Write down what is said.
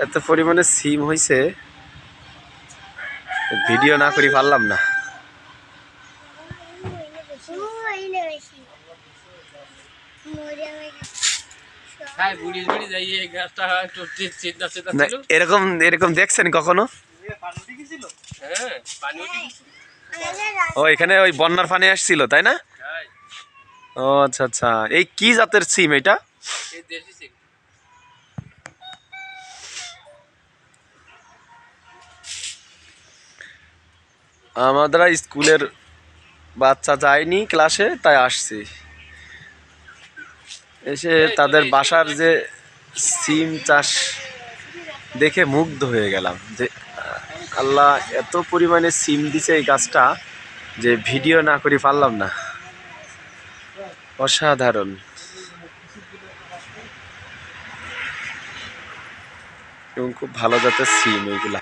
এত পরিমাণে সিম হয়েছে, ভিডিও না করি পারলাম না। এরকম এরকম দেখছেন কখনো? ও এখানে ওই বন্যার পানি আসছিল তাই না? ও আচ্ছা আচ্ছা, এই কি জাতের সিম এটা? আমাদের স্কুলের বাচ্চা যায়নি ক্লাসে, তাই আসছি। এসে তাদের বাসার যে সিম চাষ দেখে মুগ্ধ হয়ে গেলাম যে আল্লাহ এত পরিমাণে সিম দিছে এই গাছটা যে ভিডিও না করে পারলাম না। অসাধারণ। এবং খুব ভালো জাতের সিম এইগুলা।